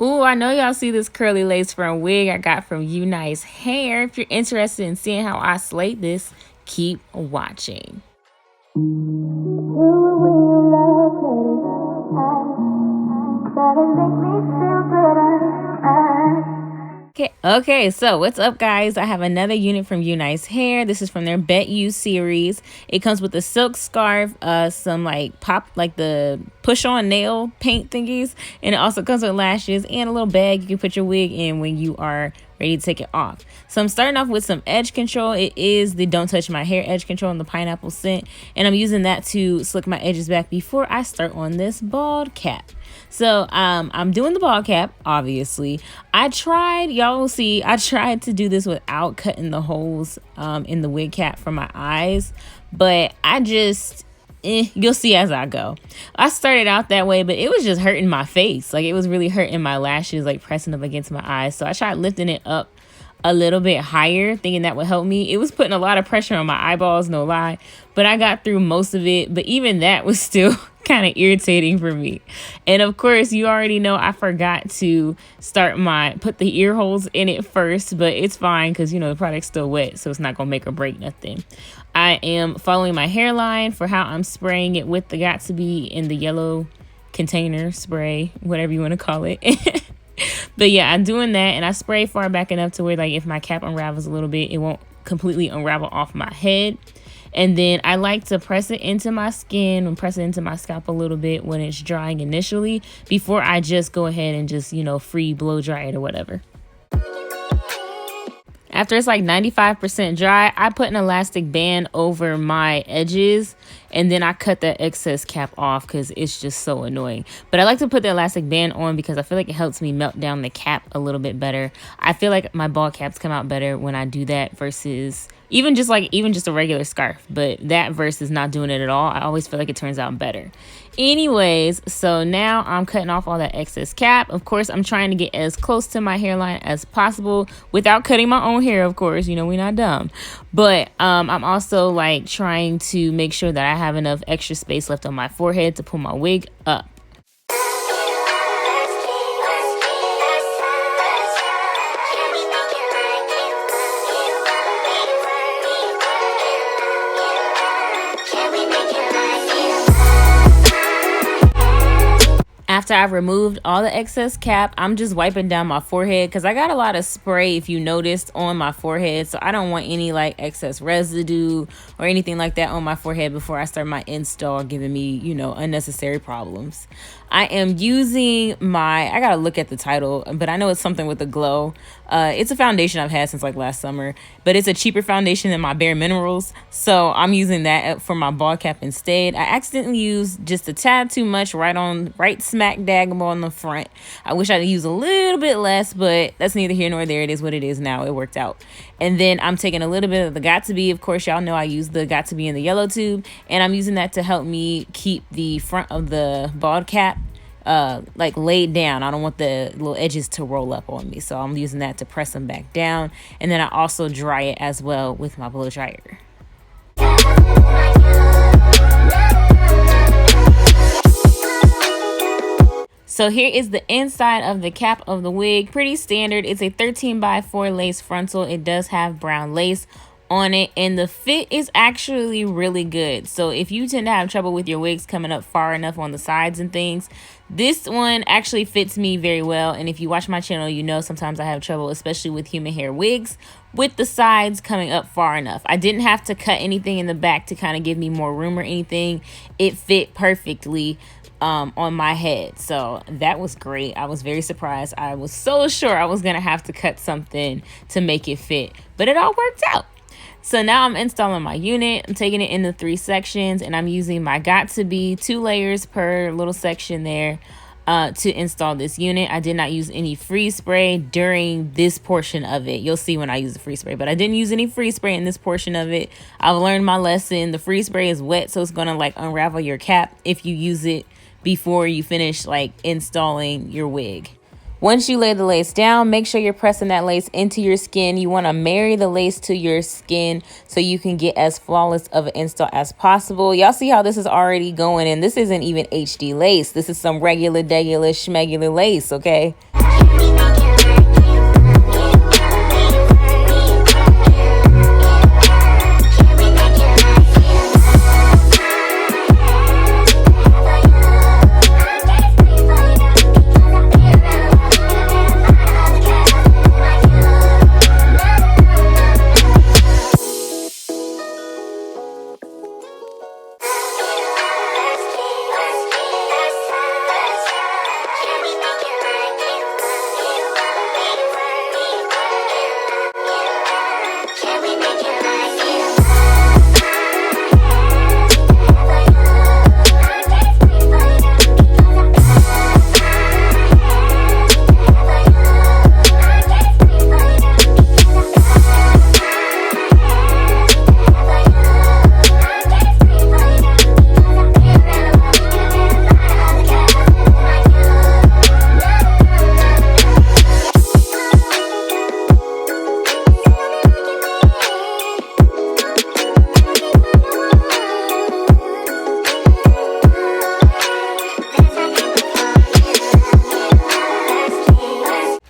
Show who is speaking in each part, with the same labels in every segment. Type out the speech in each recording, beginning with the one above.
Speaker 1: Ooh, I know y'all see this curly lace front wig I got from Unice Hair. If you're interested in seeing how I slayed this, keep watching. Okay, so what's up, guys? I have another unit from Unice Hair. This is from their Bet You series. It comes with a silk scarf, some like pop, like the push-on nail paint thingies, and it also comes with lashes and a little bag you can put your wig in when you are ready to take it off. So I'm starting off with some edge control. It is the Don't Touch My Hair edge control in the pineapple scent, and I'm using that to slick my edges back before I start on this bald cap. So I'm doing the bald cap, obviously. Y'all will see, I tried to do this without cutting the holes in the wig cap for my eyes, but I just you'll see as I go. I started out that way, but it was just hurting my face. Like, it was really hurting my lashes, like pressing up against my eyes. So I tried lifting it up a little bit higher, thinking that would help me. It was putting a lot of pressure on my eyeballs, no lie, but I got through most of it. But even that was still kind of irritating for me. And of course, you already know I forgot to put the ear holes in it first, but it's fine because, you know, the product's still wet, so it's not gonna make or break nothing. I am following my hairline for how I'm spraying it with the Got To Be in the yellow container spray, whatever you want to call it. But yeah, I'm doing that, and I spray far back enough to where, like, if my cap unravels a little bit, it won't completely unravel off my head. And then I like to press it into my skin and press it into my scalp a little bit when it's drying initially, before I just go ahead and just, you know, free blow dry it or whatever. After it's like 95% dry, I put an elastic band over my edges, and then I cut the excess cap off because it's just so annoying. But I like to put the elastic band on because I feel like it helps me melt down the cap a little bit better. I feel like my bald caps come out better when I do that versus even just a regular scarf. But that versus not doing it at all, I always feel like it turns out better. Anyways, so now I'm cutting off all that excess cap. Of course, I'm trying to get as close to my hairline as possible without cutting my own hair, of course. You know, we're not dumb. But I'm also like trying to make sure that I have enough extra space left on my forehead to pull my wig up. After I've removed all the excess cap, I'm just wiping down my forehead because I got a lot of spray, if you noticed, on my forehead. So I don't want any like excess residue or anything like that on my forehead before I start my install, giving me, you know, unnecessary problems. I am using I gotta look at the title, but I know it's something with a glow. It's a foundation I've had since like last summer, but it's a cheaper foundation than my Bare Minerals. So I'm using that for my bald cap instead. I accidentally used just a tad too much right smack dab on the front. I wish I'd use a little bit less, but that's neither here nor there. It is what it is now. It worked out. And then I'm taking a little bit of the Got To Be. Of course, y'all know I use the Got To Be in the yellow tube, and I'm using that to help me keep the front of the bald cap like laid down. I don't want the little edges to roll up on me, so I'm using that to press them back down. And then I also dry it as well with my blow dryer. So here is the inside of the cap of the wig. Pretty standard. It's a 13x4 lace frontal. It does have brown lace on it, and the fit is actually really good. So if you tend to have trouble with your wigs coming up far enough on the sides and things, this one actually fits me very well. And if you watch my channel, you know sometimes I have trouble, especially with human hair wigs, with the sides coming up far enough. I didn't have to cut anything in the back to kind of give me more room or anything. It fit perfectly on my head, so that was great. I was very surprised. I was so sure I was gonna have to cut something to make it fit, but it all worked out. So now I'm installing my unit. I'm taking it into 3 sections, and I'm using my Got To Be 2 layers per little section there to install this unit. I did not use any freeze spray during this portion of it. You'll see when I use the freeze spray, but I didn't use any freeze spray in this portion of it. I've learned my lesson. The freeze spray is wet, so it's gonna like unravel your cap if you use it before you finish like installing your wig. Once you lay the lace down, make sure you're pressing that lace into your skin. You want to marry the lace to your skin so you can get as flawless of an install as possible. Y'all see how this is already going, and this isn't even HD lace. This is some regular, schmegular lace, okay?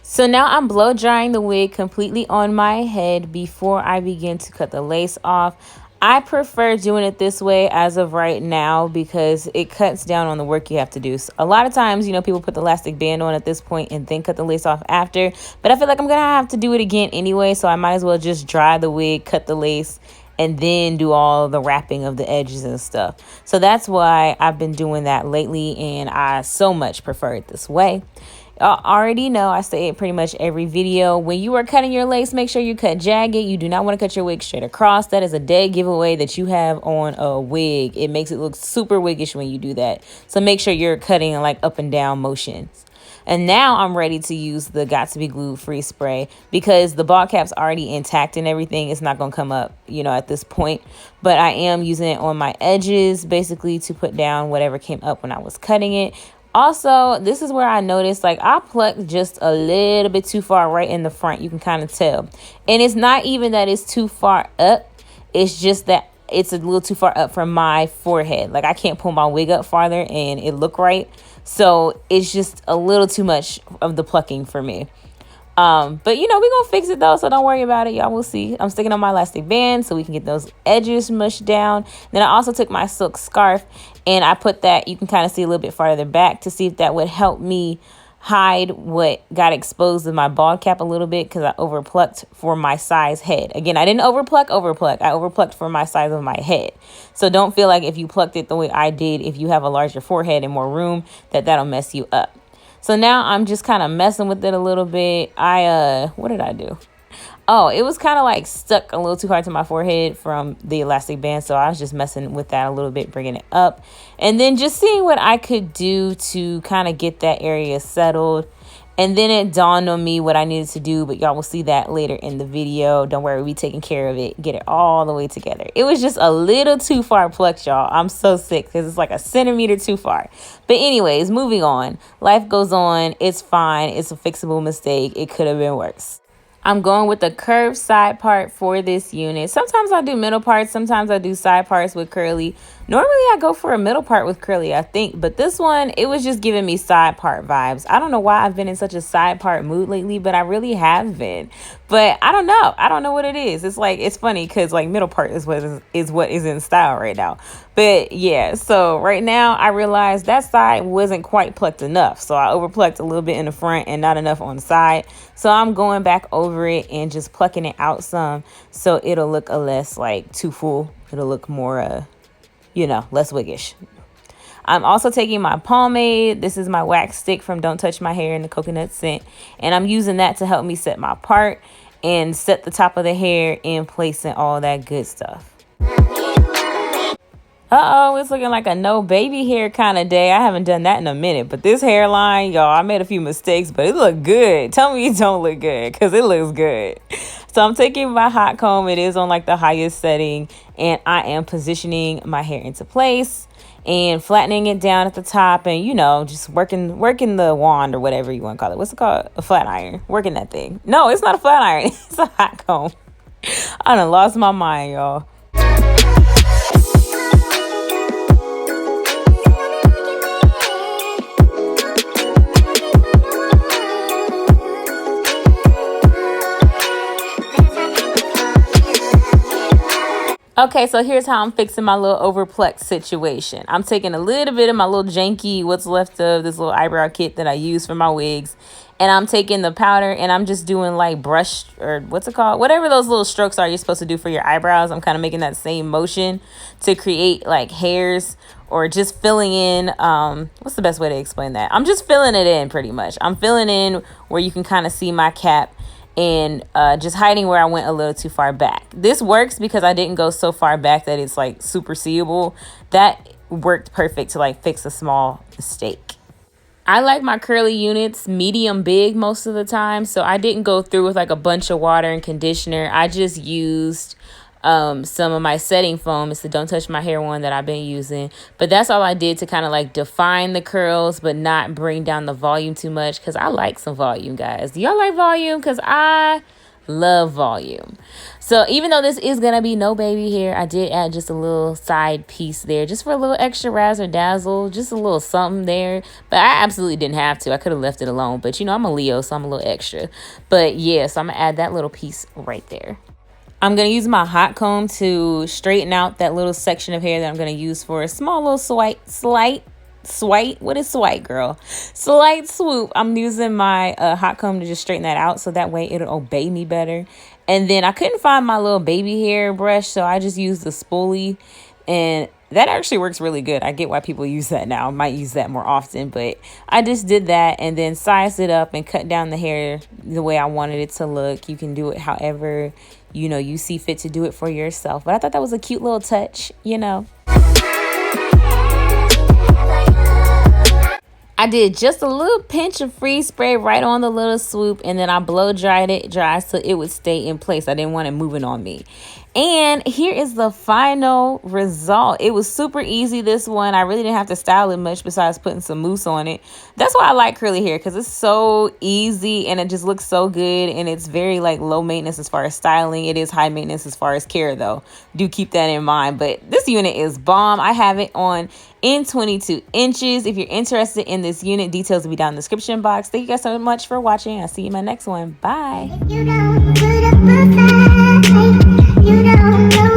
Speaker 1: So now I'm blow drying the wig completely on my head before I begin to cut the lace off. I prefer doing it this way as of right now because it cuts down on the work you have to do. So a lot of times, you know, people put the elastic band on at this point and then cut the lace off after. But I feel like I'm going to have to do it again anyway, so I might as well just dry the wig, cut the lace, and then do all the wrapping of the edges and stuff. So that's why I've been doing that lately, and I so much prefer it this way. Y'all already know I say it pretty much every video. When you are cutting your lace, make sure you cut jagged. You do not want to cut your wig straight across. That is a dead giveaway that you have on a wig. It makes it look super wiggish when you do that. So make sure you're cutting in like up and down motions. And now I'm ready to use the Got to Be Glued Free Spray because the ball cap's already intact and everything. It's not going to come up, you know, at this point. But I am using it on my edges basically to put down whatever came up when I was cutting it. Also, this is where I noticed, like, I plucked just a little bit too far right in the front. You can kind of tell. And it's not even that it's too far up. It's just that it's a little too far up from my forehead. Like, I can't pull my wig up farther and it look right. So it's just a little too much of the plucking for me. But you know, we're gonna fix it though, so don't worry about it. Y'all will see. I'm sticking on my elastic band so we can get those edges mushed down. Then I also took my silk scarf and I put that, you can kind of see a little bit farther back to see if that would help me hide what got exposed in my bald cap a little bit, because I overplucked for my size head. Again, I didn't overpluck. I overplucked for my size of my head. So don't feel like if you plucked it the way I did, if you have a larger forehead and more room, that'll mess you up. So now I'm just kind of messing with it a little bit. What did I do? Oh, it was kind of like stuck a little too hard to my forehead from the elastic band. So I was just messing with that a little bit, bringing it up. And then just seeing what I could do to kind of get that area settled. And then it dawned on me what I needed to do, but y'all will see that later in the video. Don't worry, we'll be taking care of it. Get it all the way together. It was just a little too far plucked, y'all. I'm so sick because it's like a centimeter too far. But anyways, moving on. Life goes on. It's fine. It's a fixable mistake. It could have been worse. I'm going with the curved side part for this unit. Sometimes I do middle parts. Sometimes I do side parts with curly. Normally I go for a middle part with curly, I think. But this one, it was just giving me side part vibes. I don't know why I've been in such a side part mood lately, but I really have been. But I don't know. I don't know what it is. It's like, it's funny because like middle part is what is in style right now. But yeah, so right now I realized that side wasn't quite plucked enough. So I overplucked a little bit in the front and not enough on the side. So I'm going back over it and just plucking it out some so it'll look a less like too full. It'll look more, you know, less wiggish. I'm also taking my pomade. This is my wax stick from Don't Touch My Hair in the coconut scent. And I'm using that to help me set my part and set the top of the hair in place and all that good stuff. Uh-oh, it's looking like a no baby hair kind of day. I haven't done that in a minute. But this hairline, y'all, I made a few mistakes, but it looked good. Tell me it don't look good, because it looks good. So I'm taking my hot comb. It is on like the highest setting. And I am positioning my hair into place and flattening it down at the top. And, you know, just working the wand or whatever you want to call it. What's it called? A flat iron. Working that thing. No, it's not a flat iron. It's a hot comb. I done lost my mind, y'all. Okay, so here's how I'm fixing my little overplucked situation. I'm taking a little bit of my little janky, what's left of this little eyebrow kit that I use for my wigs. And I'm taking the powder and I'm just doing like brush, or what's it called? Whatever those little strokes are you're supposed to do for your eyebrows. I'm kind of making that same motion to create like hairs, or just filling in, what's the best way to explain that? I'm just filling it in pretty much. I'm filling in where you can kind of see my cap, and just hiding where I went a little too far back. This works because I didn't go so far back that it's like super seeable. That worked perfect to like fix a small mistake. I like my curly units medium big most of the time, so I didn't go through with like a bunch of water and conditioner. I just used some of my setting foam. It's the Don't Touch My Hair one that I've been using, but that's all I did to kind of like define the curls but not bring down the volume too much, because I like some volume, guys. Do y'all like volume? Because I love volume. So even though this is gonna be no baby hair, I did add just a little side piece there just for a little extra razzle dazzle, just a little something there. But I absolutely didn't have to. I could have left it alone, but you know, I'm a Leo, so I'm a little extra. But yeah, so I'm gonna add that little piece right there. I'm going to use my hot comb to straighten out that little section of hair that I'm going to use for a small little slight, what is swipe, girl? Slight swoop. I'm using my hot comb to just straighten that out, so that way it'll obey me better. And then I couldn't find my little baby hair brush, so I just used the spoolie, and that actually works really good. I get why people use that now. I might use that more often, but I just did that and then sized it up and cut down the hair the way I wanted it to look. You can do it however, you know, you see fit to do it for yourself. But I thought that was a cute little touch, you know. I did just a little pinch of freeze spray right on the little swoop, and then I blow dried it dry so it would stay in place. I didn't want it moving on me. And here is the final result. It was super easy, this one. I really didn't have to style it much besides putting some mousse on it. That's why I like curly hair, because it's so easy and it just looks so good, and it's very like low maintenance as far as styling. It is high maintenance as far as care though. Do keep that in mind. But this unit is bomb. I have it on in 22 inches. If you're interested in this unit, details will be down in the description box. Thank you guys so much for watching. I'll see you in my next one. Bye. You don't know